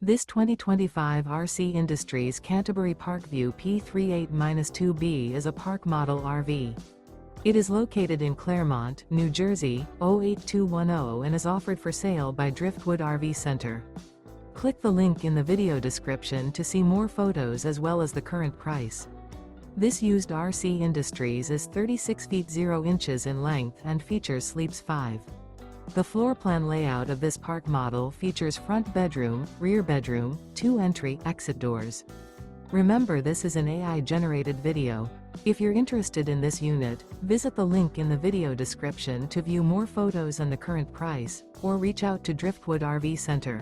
This 2025 RC Industries Canterbury Parkview P38-2B is a park model RV. It is located in Clermont, New Jersey, 08210 and is offered for sale by Driftwood RV Center. Click the link in the video description to see more photos as well as the current price. This used RC Industries is 36 feet 0 inches in length and features sleeps 5. The floor plan layout of this park model features front bedroom, rear bedroom, 2 entry/exit doors. Remember, this is an AI-generated video. If you're interested in this unit, visit the link in the video description to view more photos and the current price, or reach out to Driftwood RV Center.